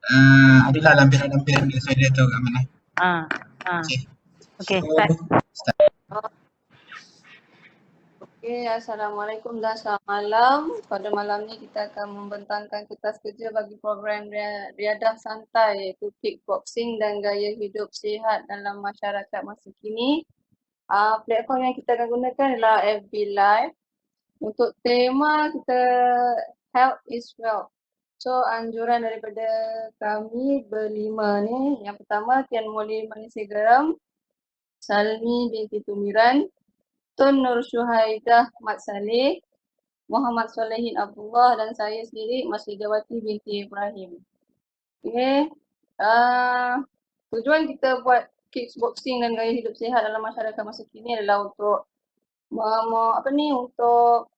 Adalah lampiran-lampiran biasa dia tahu kat mana. Ah, ah. Okay. Okay, So, start. start. Okay, Assalamualaikum dan selamat malam. Pada malam ni kita akan membentangkan kertas kerja bagi program riadah santai iaitu kickboxing dan gaya hidup sihat dalam masyarakat masa kini. Platform yang kita akan gunakan adalah FB Live. Untuk tema kita health is wealth. So anjuran daripada kami berlima ni, yang pertama Tian Moli Malaysia Garam, Salmi binti Tumiran, Tun Nur Syuhaidah Mat Saleh, Muhammad Solehin Abdullah dan saya sendiri Masridawati binti Ibrahim. Okay. Tujuan kita buat kickboxing dan gaya hidup sihat dalam masyarakat masa kini adalah untuk untuk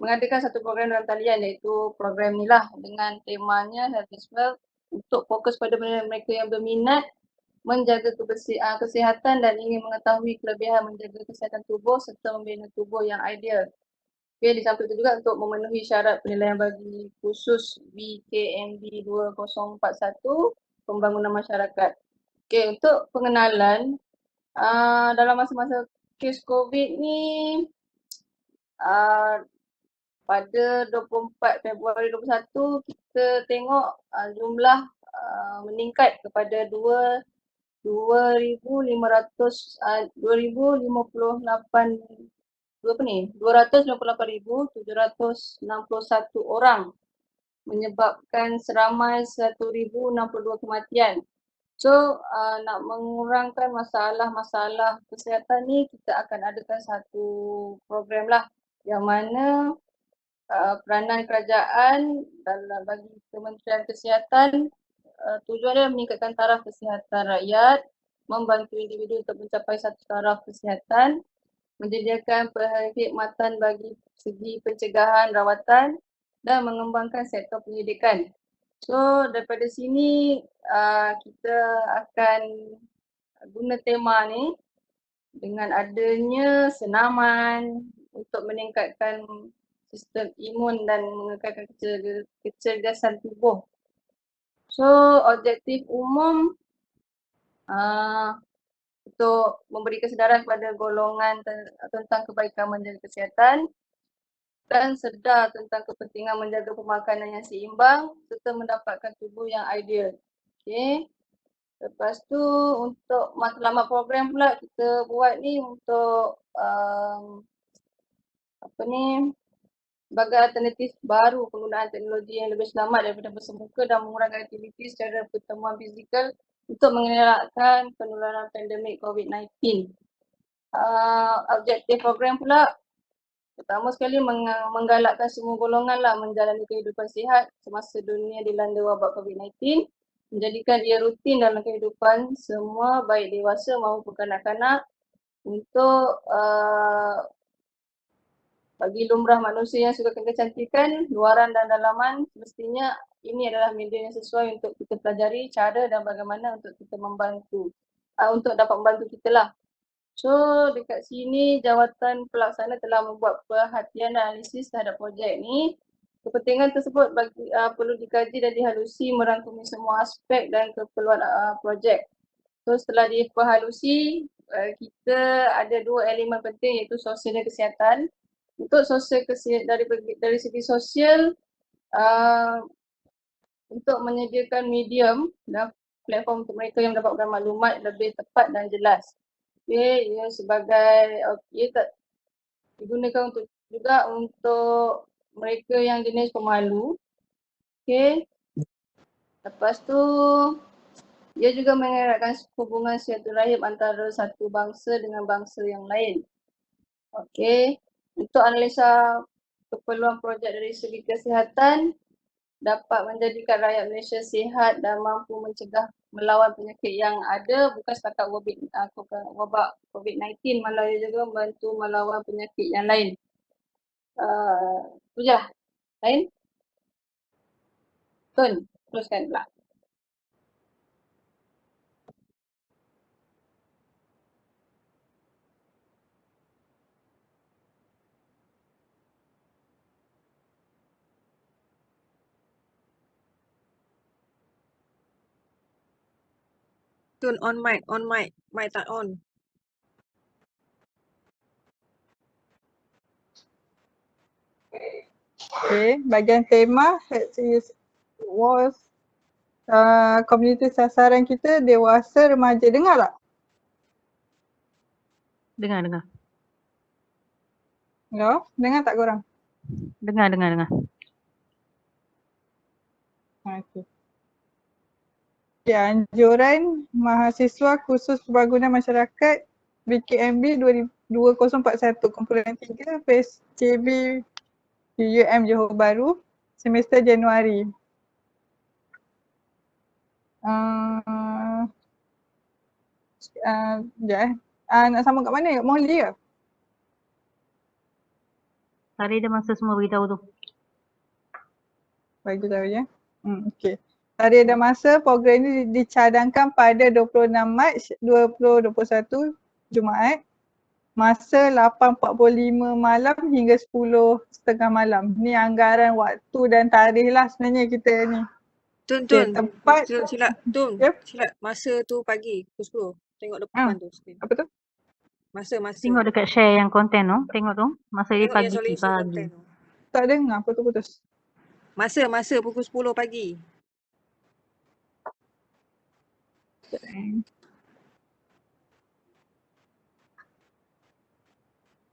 mengadakan satu program dalam talian iaitu program ni lah dengan temanya Health is Wealth untuk fokus pada mereka yang berminat menjaga kesihatan dan ingin mengetahui kelebihan menjaga kesihatan tubuh serta membina tubuh yang ideal. Okay, di samping itu juga untuk memenuhi syarat penilaian bagi khusus BKMB 2041 pembangunan masyarakat. Okay, untuk pengenalan dalam masa-masa kes COVID ni pada 24 Februari 2021 kita tengok jumlah meningkat kepada 258,761 orang menyebabkan seramai 1,062 kematian. So nak mengurangkan masalah-masalah kesihatan ni kita akan adakan satu program lah yang mana peranan kerajaan dalam bagi Kementerian Kesihatan tujuannya meningkatkan taraf kesihatan rakyat, membantu individu untuk mencapai satu taraf kesihatan, menyediakan perkhidmatan bagi segi pencegahan rawatan dan mengembangkan sektor pendidikan. So daripada sini kita akan guna tema ni dengan adanya senaman untuk meningkatkan sistem imun dan mengekalkan kecerdasan tubuh. So objektif umum untuk memberi kesedaran kepada golongan tentang kebaikan menjaga kesihatan dan sedar tentang kepentingan menjaga pemakanan yang seimbang serta mendapatkan tubuh yang ideal. Okay. Lepas tu untuk matlamat program pula kita buat ni untuk sebagai alternatif baru penggunaan teknologi yang lebih selamat daripada bersemuka dan mengurangkan aktiviti secara pertemuan fizikal untuk mengelakkan penularan pandemik COVID-19. Objektif program pula pertama sekali menggalakkan semua golongan lah menjalani kehidupan sihat semasa dunia dilanda wabak COVID-19, menjadikan ia rutin dalam kehidupan semua baik dewasa maupun kanak-kanak untuk bagi lumrah manusia yang suka kecantikan, luaran dan dalaman, semestinya ini adalah media yang sesuai untuk kita pelajari cara dan bagaimana untuk kita membantu, untuk dapat membantu kita lah. So dekat sini jawatan pelaksana telah membuat perhatian dan analisis terhadap projek ni. Kepentingan tersebut perlu dikaji dan dihalusi merangkumi semua aspek dan keperluan projek. So setelah diperhalusi, kita ada dua elemen penting iaitu sosial dan kesihatan. Untuk sosial dari segi sosial, untuk menyediakan medium dan platform untuk mereka yang mendapatkan maklumat lebih tepat dan jelas. Okay, ia digunakan juga untuk mereka yang jenis pemalu. Okay. Lepas tu, ia juga mengeratkan hubungan silaturahim antara satu bangsa dengan bangsa yang lain. Okay. Untuk analisa keperluan projek dari segi kesihatan dapat menjadikan rakyat Malaysia sihat dan mampu mencegah melawan penyakit yang ada, bukan setakat wabak COVID-19, malah ia juga membantu melawan penyakit yang lain. Itu je lah. Lain? Tun, teruskan pula. Tun on mic, mic tak on. Okay, bahagian tema was komuniti sasaran kita dewasa remaja. Dengar tak? Dengar. Hello? Dengar tak korang? Dengar. Okay. Okay, anjuran mahasiswa khusus pembangunan masyarakat BKMB 2041 kumpulan 3 PSCB UUM Johor Bahru semester Januari. Nak sama kat mana? Kat Molly ke? Tadi dah masa semua beritahu tu. Bagi tahu ya. Okey. Tarikh dan masa program ini dicadangkan pada 26 Mac 2021 Jumaat. Masa 8.45 malam hingga 10.30 malam. Ni anggaran waktu dan tarikh lah sebenarnya kita ni. Tun, tempat. silap. Yep. Silap. Masa tu pagi, pukul 10. Tengok depan tu screen. Apa tu? Masa. Tengok dekat share yang konten tu. Tengok tu. Masa dia Tengok pagi. yang solusi konten tu. Tak dengar, putus-putus. Masa pukul 10 pagi.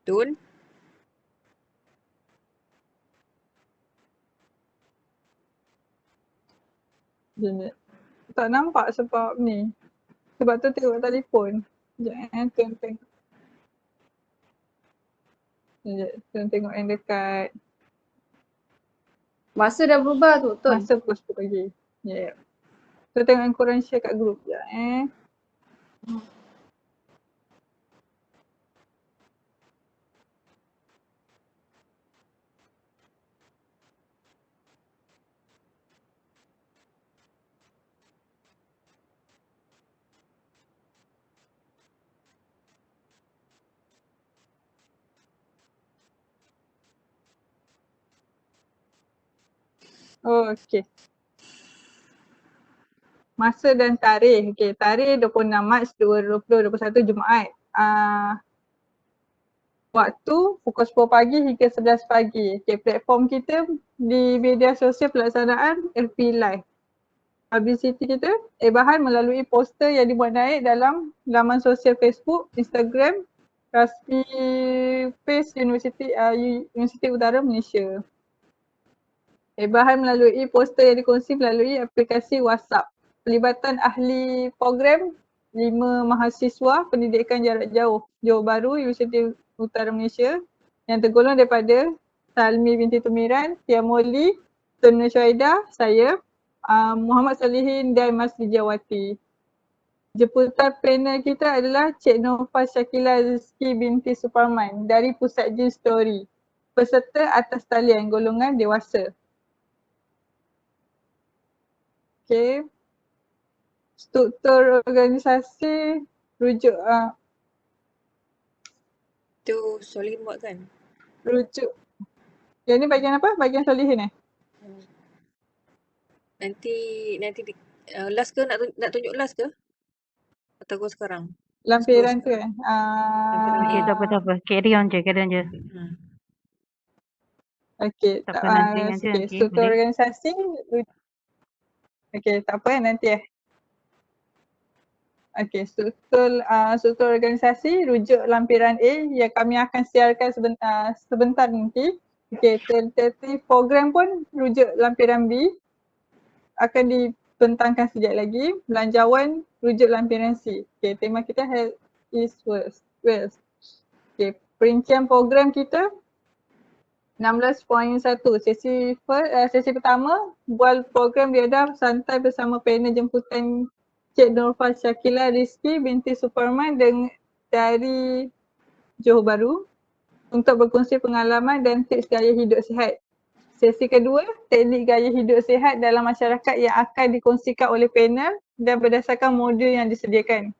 Tun. Tak nampak sebab ni. Sebab tu tengok telefon. Sekejap tengok yang dekat. Masa dah berubah tu, Tun. Masa pukul 10 pagi. Ya. So tengok yang korang share kat grup je. Oh, okey. Masa dan tarikh. Okey, tarikh 26 Mac 2021 Jumaat. Waktu pukul 10 pagi hingga 11 pagi. Okey, platform kita di media sosial pelaksanaan FB Live. Publicity kita bahan melalui poster yang dibuat naik dalam laman sosial Facebook, Instagram, rasmi page Universiti Utara Malaysia. Bahan melalui poster yang dikongsi melalui aplikasi WhatsApp. Pelibatan ahli program 5 mahasiswa pendidikan jarak jauh Johor Bahru Universiti Utara Malaysia yang tergolong daripada Salmi binti Tumiran, Tia Molly, Tun Nur Syaidah, saya, Muhammad Salihin dan Mas Lijawati. Jemputan panel kita adalah Cik Nova Syakila Rizki binti Suparman dari Pusat Jin Story. Peserta atas talian golongan dewasa. Okay. Struktur organisasi rujuk Tu Solihin buat kan? Rujuk. Yang ni bahagian apa? Bahagian Solihin Nanti last ke? Nak tunjuk last ke? Atau kau sekarang? Lampiran tu kan? Okay, tak apa. Carry on je. Okay. Tak apa, nanti. Struktur Boleh. organisasi. Okay, tak apa nanti Okay, struktur organisasi rujuk lampiran A yang kami akan siarkan sebentar nanti. Okay, tentatif program pun rujuk lampiran B akan dibentangkan sekejap lagi. Belanjawan rujuk lampiran C. Okay, tema kita Health is Wealth. Okay, perincian program kita 16.1. Sesi pertama bual program diadap santai bersama panel jemputan Cik Nurfal Syakila Rizki binti Superman dari Johor Bahru untuk berkongsi pengalaman dan tips gaya hidup sihat. Sesi kedua, teknik gaya hidup sihat dalam masyarakat yang akan dikongsikan oleh panel dan berdasarkan modul yang disediakan.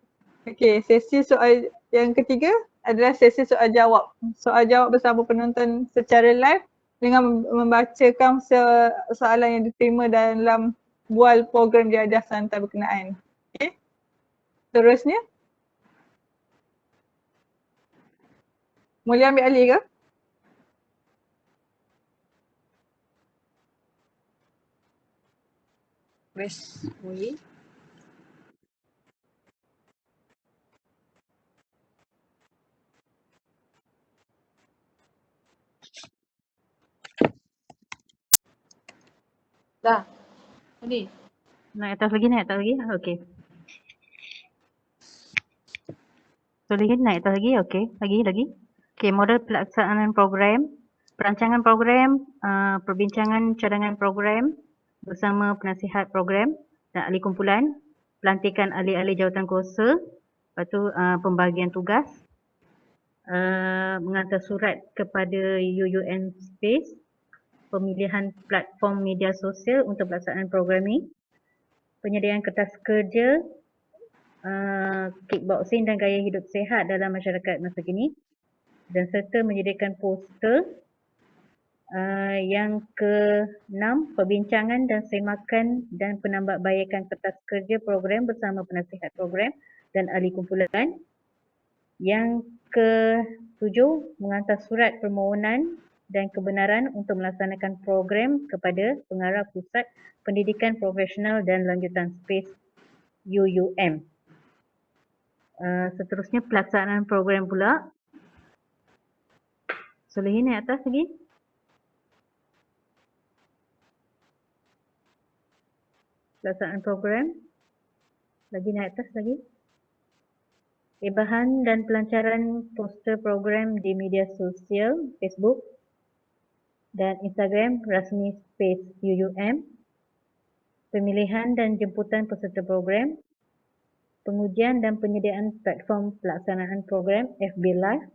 Okey, sesi soal yang ketiga adalah sesi soal jawab. Soal jawab bersama penonton secara live dengan membacakan soalan yang diterima dalam bual program diadah santai berkenaan. Okey. Terusnya, Mulia ambil alih ke? Wes, Mui. Dah. Ni. Naik atas lagi, naik atas lagi. Okey. So, naik atas lagi. Okey. Lagi. Okey, model pelaksanaan program. Perancangan program, perbincangan cadangan program bersama penasihat program dan ahli kumpulan, pelantikan ahli-ahli jawatan kuasa, lepas tu pembahagian tugas, mengantar surat kepada UUM Space, pemilihan platform media sosial untuk pelaksanaan program ni, penyediaan kertas kerja, kickboxing dan gaya hidup sihat dalam masyarakat masa kini, dan serta menyediakan poster. Yang ke-6, perbincangan dan semakan dan penambahbaikan kertas kerja program bersama penasihat program dan ahli kumpulan. Yang ke-7, mengantar surat permohonan dan kebenaran untuk melaksanakan program kepada pengarah Pusat Pendidikan Profesional dan Lanjutan Space UUM. Seterusnya pelaksanaan program pula. Solehin naik atas lagi. Pelaksanaan program. Lagi naik atas lagi. Bahan dan pelancaran poster program di media sosial, Facebook dan Instagram rasmi Space UUM. Pemilihan dan jemputan peserta program. Pengujian dan penyediaan platform pelaksanaan program FB Live.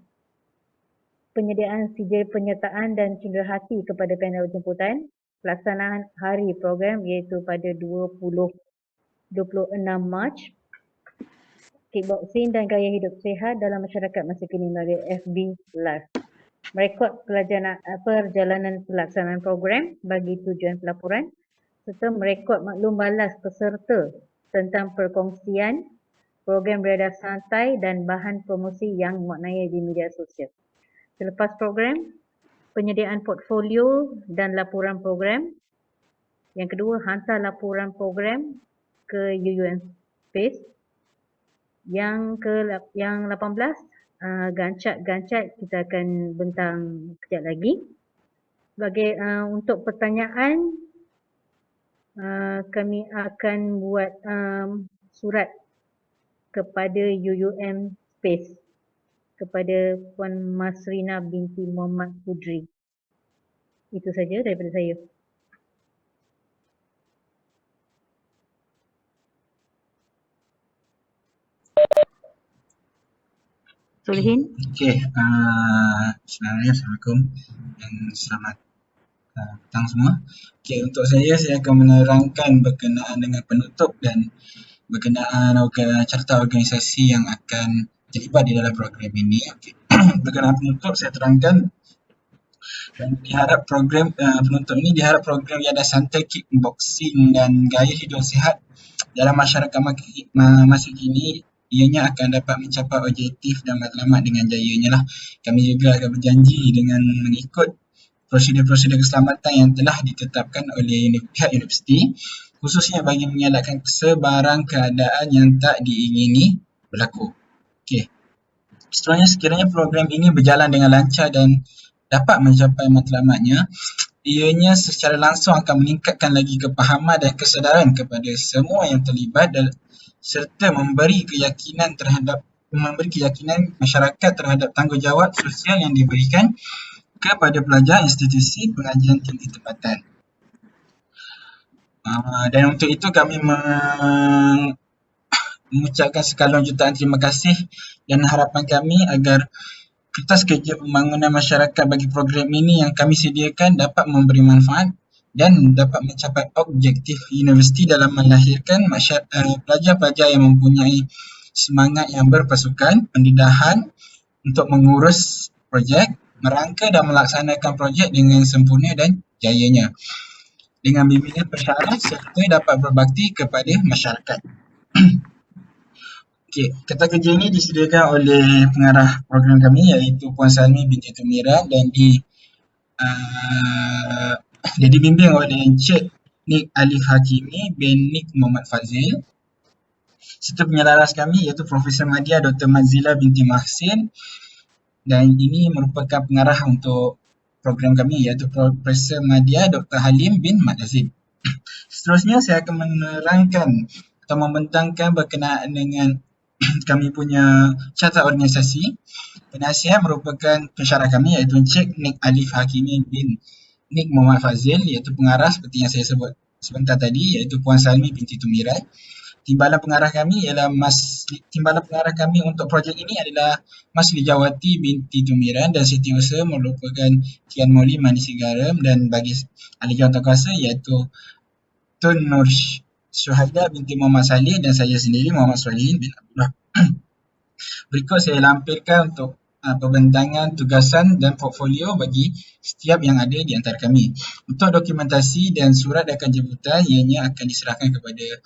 Penyediaan sijil penyertaan dan cenderahati kepada panel jemputan. Pelaksanaan hari program iaitu pada 26 Mac. Kickboxing dan gaya hidup sihat dalam masyarakat masa kini melalui FB Live. Merekod perjalanan pelaksanaan program bagi tujuan pelaporan serta merekod maklum balas peserta tentang perkongsian program Riyadhah Santai dan bahan promosi yang maknanya di media sosial. Selepas program, penyediaan portfolio dan laporan program. Yang kedua, hantar laporan program ke UUM Space. Yang 18, gancak kita akan bentang kejap lagi. Sebagai untuk pertanyaan, kami akan buat surat kepada UUM Space kepada Puan Masrina binti Muhammad Hudri. Itu saja daripada saya. Solehin. Okey, Assalamualaikum dan selamat petang semua. Okey, untuk saya akan menerangkan berkenaan dengan penutup dan berkenaan carta organisasi yang akan terlibat di dalam program ini. Okey. Berkenaan penutup, saya terangkan dan diharap program penutup ini diharap program Riyadhah Santai, kickboxing dan gaya hidup sihat dalam masyarakat masa kini ianya akan dapat mencapai objektif dan matlamat dengan jayanya lah. Kami juga akan berjanji dengan mengikut prosedur-prosedur keselamatan yang telah ditetapkan oleh pihak universiti, khususnya bagi mengelakkan sebarang keadaan yang tak diingini berlaku. Okey. Seterusnya, sekiranya program ini berjalan dengan lancar dan dapat mencapai matlamatnya, ianya secara langsung akan meningkatkan lagi kepahaman dan kesedaran kepada semua yang terlibat serta memberi keyakinan masyarakat terhadap tanggungjawab sosial yang diberikan kepada pelajar institusi pengajian tinggi tempatan. Dan untuk itu kami mengucapkan sekalon jutaan terima kasih dan harapan kami agar kertas kerja pembangunan masyarakat bagi program ini yang kami sediakan dapat memberi manfaat dan dapat mencapai objektif universiti dalam melahirkan pelajar-pelajar yang mempunyai semangat yang berpasukan, pendedahan untuk mengurus projek, merangka dan melaksanakan projek dengan sempurna dan jayanya dengan bimbingan persyarat serta dapat berbakti kepada masyarakat. Okey, kertas kerja ini disediakan oleh pengarah program kami iaitu Puan Salmi binti Tumira dan dia dibimbing oleh Encik Nik Alif Hakimi bin Nik Muhammad Fazil serta penyelaras kami iaitu Profesor Madya Dr. Mazila binti Mahsin dan ini merupakan pengarah untuk program kami iaitu Profesor Madya Dr. Halim bin Mat Azim. Seterusnya saya akan menerangkan atau membentangkan berkenaan dengan kami punya carta organisasi. Penasihat merupakan pensyarah kami iaitu Encik Nik Alif Hakimi bin Nik Muhammad Fazil iaitu pengarah seperti yang saya sebut sebentar tadi iaitu Puan Salmi binti Tumirai. Timbalan pengarah kami ialah timbalan pengarah kami untuk projek ini adalah Mas Lijawati binti Tumiran dan setiausaha merupakan Tian Moli Manisi Garam dan bagi ahli jawatankuasa iaitu Tun Nur Syuhaida binti Muhammad Saleh dan saya sendiri Muhammad Solihin bin Abdullah. Berikut saya lampirkan untuk pembentangan tugasan dan portfolio bagi setiap yang ada di antara kami. Untuk dokumentasi dan surat dakwaan jemputan ianya akan diserahkan kepada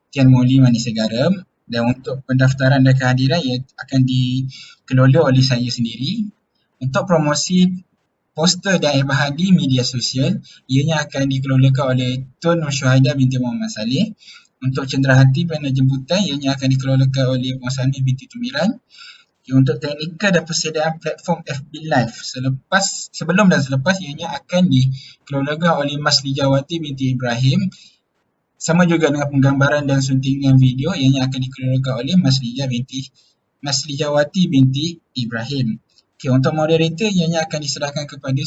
Tian Moli Manisa Garam dan untuk pendaftaran dan kehadiran ia akan dikelola oleh saya sendiri. Untuk promosi poster dan ibahan di media sosial ianya akan dikelolakan oleh Tun Nur Syuhaida binti Muhammad Saleh. Untuk cenderahati panel jemputan ianya akan dikelolakan oleh Puan Salmi binti Tumiran. Untuk teknikal dan persediaan platform FB Live sebelum dan selepas ianya akan dikelolakan oleh Mas Lijawati binti Ibrahim. Sama juga dengan penggambaran dan suntingan video ianya akan dikelolakan oleh Mas Lijawati binti Ibrahim. Okay, untuk moderator ianya akan diserahkan kepada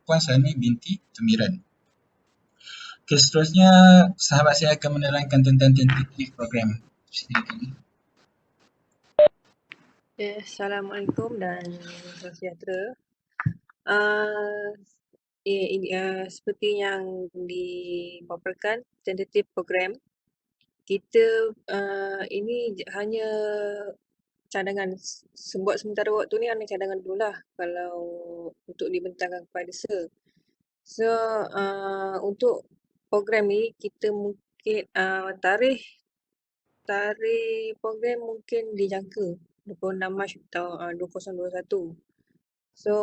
Puan Salmi binti Tumiran. Okay, seterusnya sahabat saya akan menerangkan tentang tentatif program. Silakan. Assalamualaikum dan salam sejahtera. Seperti yang dipaparkan tentative program, kita ini hanya cadangan buat sementara waktu ni hanya cadangan dululah kalau untuk dibentangkan kepada SIR. So untuk program ni kita mungkin tarikh program mungkin dijangka 26 Mac tahun 2021. So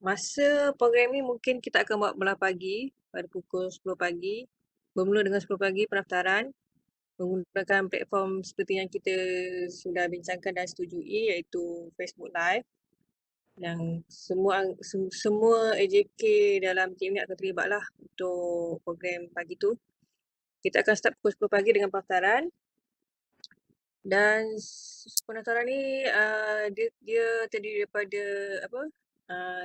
masa program ni mungkin kita akan buat belah pagi pada pukul 10 pagi. Bermula dengan 10 pagi pendaftaran menggunakan platform seperti yang kita sudah bincangkan dan setujui iaitu Facebook Live. Yang semua AJK dalam tim ni akan terlibatlah untuk program pagi tu. Kita akan start pukul 10 pagi dengan pendaftaran. Dan pendaftaran ni dia terdiri daripada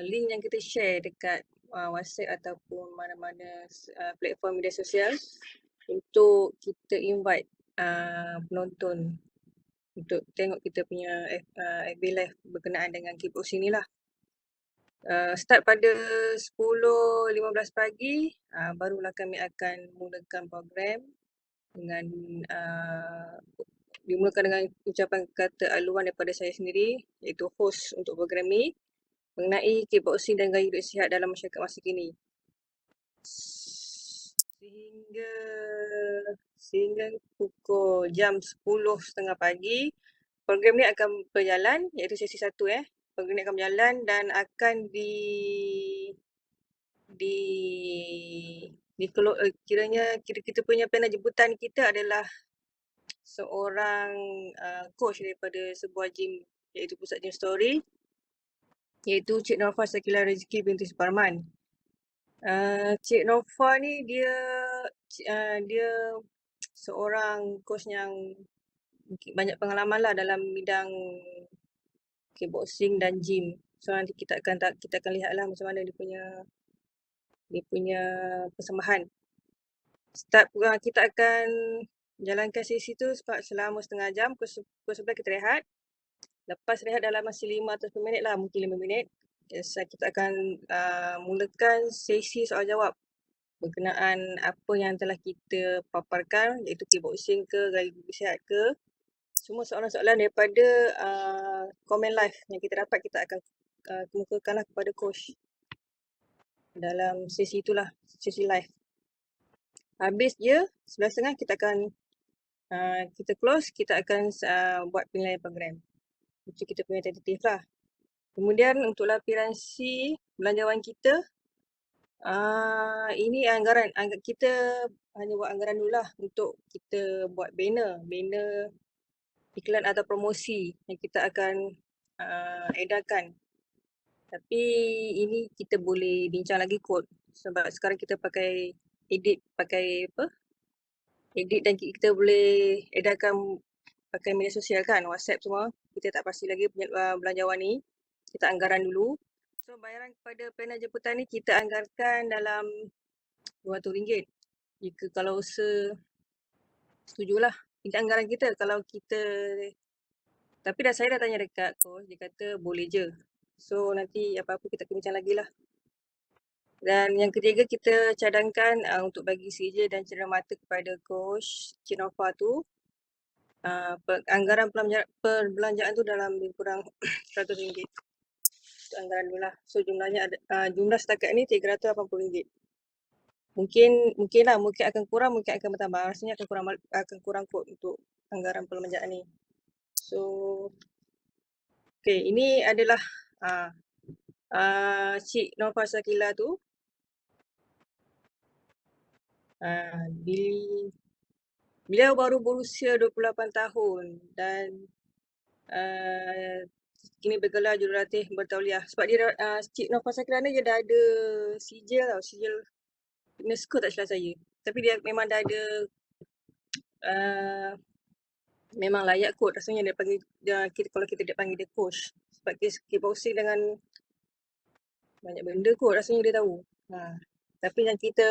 link yang kita share dekat WhatsApp ataupun mana-mana platform media sosial untuk kita invite penonton untuk tengok kita punya FB Live berkenaan dengan kickboxing ni lah. Start pada 10.15 pagi, barulah kami akan mulakan program dengan dimulakan dengan ucapan kata aluan daripada saya sendiri iaitu host untuk program ni mengenai kickboxing dan gaya hidup sihat dalam masyarakat masa kini. Sehingga pukul jam 10.30 pagi program ni akan berjalan iaitu sesi 1 program ni akan berjalan dan akan kiranya kita punya panel jemputan kita adalah seorang coach daripada sebuah gym iaitu Pusat Gym Story iaitu Cik Norfa Sakila Rezeki binti Suparman. Cik Norfa ni dia seorang coach yang banyak pengalaman lah dalam bidang kickboxing dan gym. So nanti kita akan lihatlah macam mana dia punya persembahan. Kita akan jalankan sesi tu selama setengah jam. Pukul 11 kita rehat. Lepas rehat dalam masa 5 atau 10 minit lah, mungkin 5 minit. Kita akan mulakan sesi soal jawab berkenaan apa yang telah kita paparkan iaitu kickboxing ke, gaya hidup sihat ke. Semua soalan-soalan daripada komen live yang kita dapat kita akan kemukakanlah kepada coach dalam sesi itulah, sesi live. Habis je 11.30 kita akan kita close, kita akan buat penilaian program. Itu kita punya tentatif lah. Kemudian untuk lapiran C, belanjawan kita, ini anggaran kita hanya buat anggaran dulu lah untuk kita buat banner iklan atau promosi yang kita akan edarkan. Tapi ini kita boleh bincang lagi kot sebab sekarang kita pakai edit dan kita boleh edarkan pakai media sosial kan, WhatsApp semua. Kita tak pasti lagi belanjawan ni. Kita anggaran dulu. So bayaran kepada panel jemputan ni kita anggarkan dalam RM200. Jika kalau setujulah minta anggaran kita. Kalau kita, tapi saya dah tanya dekat coach, dia kata boleh je. So nanti apa-apa kita akan bincang lagi lah. Dan yang ketiga kita cadangkan untuk bagi seja dan cedera mata kepada coach Cik Nova tu. Anggaran perbelanjaan tu dalam lebih kurang RM100. Itu anggaran dulu lah. So jumlahnya ada, jumlah setakat ni RM380. Mungkin akan kurang, mungkin akan bertambah. Rasanya akan kurang kot untuk anggaran perbelanjaan ni. So, okay, ini adalah Cik Nova Shakila tu. Beliau baru berusia 28 tahun dan kini bergelar jurulatih bertauliah. Sebab dia Cik Nova Shakila ni dia dah ada sijil UNESCO tak silap saya. Tapi dia memang dah ada memang layak kot rasanya dia panggil kalau kita dia panggil dia coach. Sebab kickboxing dengan banyak benda kot rasanya dia tahu. Tapi yang kita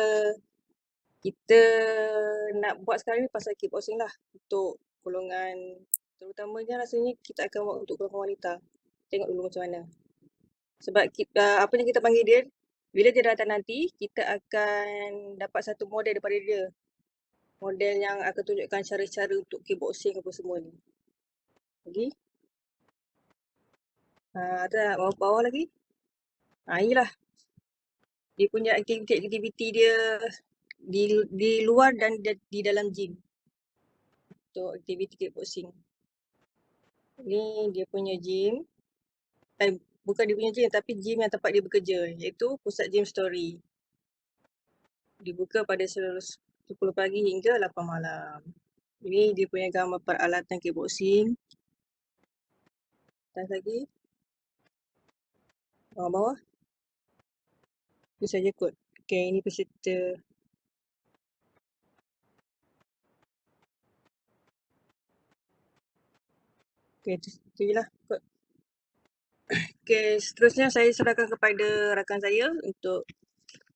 nak buat sekarang ni pasal kickboxing lah untuk golongan, terutamanya rasanya kita akan buat untuk golongan wanita. Tengok dulu macam mana. Sebab apa yang kita panggil dia, bila dia datang nanti, kita akan dapat satu model daripada dia. Model yang akan tunjukkan cara-cara untuk kickboxing apa semua ni. Lagi? Ada bawah lagi? Inilah. Dia punya aktiviti dia di luar dan di dalam gym. Untuk aktiviti kickboxing. Ni dia punya gym. Bukan dia punya gym tapi gym yang tempat dia bekerja, iaitu Pusat Gym Story. Dibuka pada 10 pagi hingga 8 malam. Ini dia punya gambar peralatan kickboxing. Dan lagi. Bawah-bawah. Itu saja kot. Okay, ini peserta. Okay, itu je lah kot. Okay, seterusnya saya serahkan kepada rakan saya untuk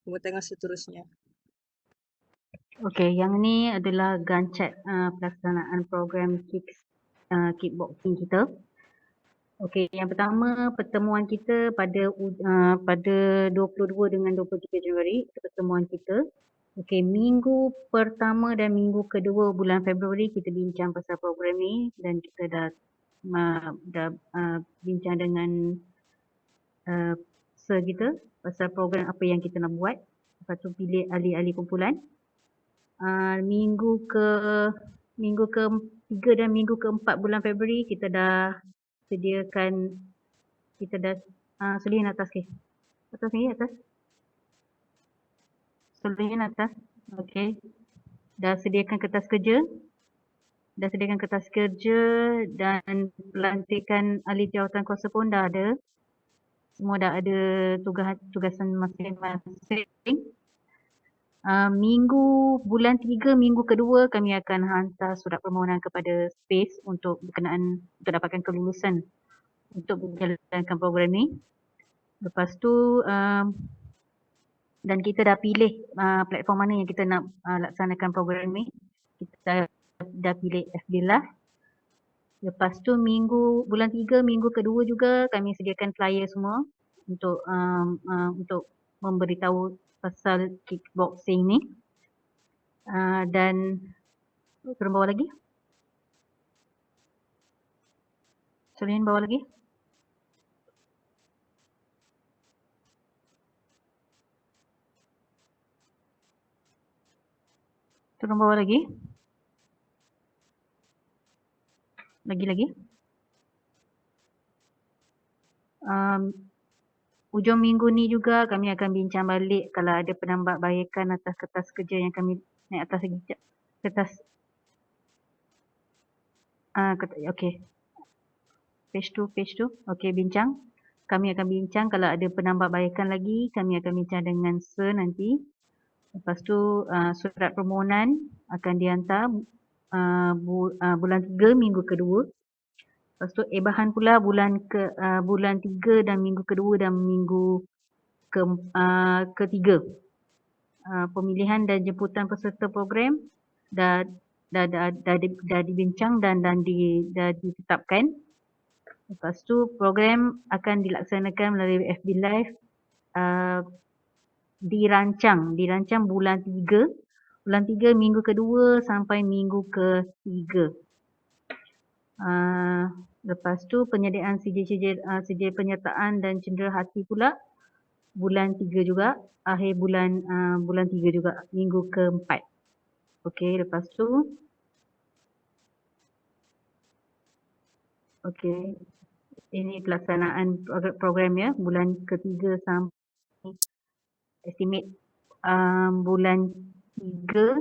pembentangan seterusnya. Okey, yang ni adalah gancat pelaksanaan program kickboxing kita. Okey, yang pertama pertemuan kita pada 22 dengan 23 Januari, pertemuan kita. Okey, minggu pertama dan minggu kedua bulan Februari kita bincang pasal program ni dan kita dah bincang dengan sir kita pasal program apa yang kita nak buat. Lepas tu pilih ahli-ahli kumpulan. Minggu ke-3 dan minggu ke-4 bulan Februari kita dah sediakan, selihin atas ke? Atas. Selihin atas. Okey. Dah sediakan kertas kerja dan pelantikan ahli jawatan kuasa pun dah ada. Semua dah ada tugasan masing-masing. Bulan 3 minggu kedua kami akan hantar surat permohonan kepada SPACE untuk dapatkan kelulusan untuk menjalankan program ni. Lepas tu dan kita dah pilih platform mana yang kita nak laksanakan program ni. Kita dah pilih FB Live. Lepas tu bulan 3 minggu kedua juga kami sediakan flyer semua untuk memberitahu pasal kickboxing ni. Dan turun bawah lagi. Turun bawah lagi. Turun bawah lagi. Lagi-lagi. Hujung minggu ni juga kami akan bincang balik kalau ada penambahbaikan atas kertas kerja yang kami naik atas lagi sekejap. Kertas. Okey. Page tu. Okey, bincang. Kami akan bincang kalau ada penambahbaikan lagi, kami akan bincang dengan Sir nanti. Lepas tu surat permohonan akan dihantar bulan 3 minggu kedua. Lepas tu ebahan pula bulan 3 dan minggu kedua dan minggu ketiga. Pemilihan dan jemputan peserta program dah dibincang dan dah ditetapkan. Lepas tu program akan dilaksanakan melalui FB Live dirancang bulan 3 minggu kedua sampai minggu ketiga. Lepas tu penyediaan CJ penyertaan dan cenderahati pula bulan 3 juga, akhir bulan 3 juga, minggu keempat. Okey, lepas tu ini pelaksanaan program ya, bulan ketiga sampai estimate bulan 3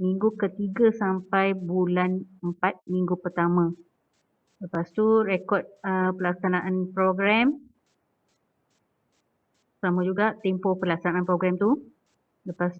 minggu ketiga sampai bulan 4 minggu pertama. Lepas tu rekod pelaksanaan program sama juga tempoh pelaksanaan program tu. Lepas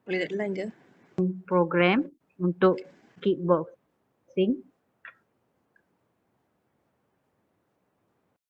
Boleh deadline ke? program untuk kickboxing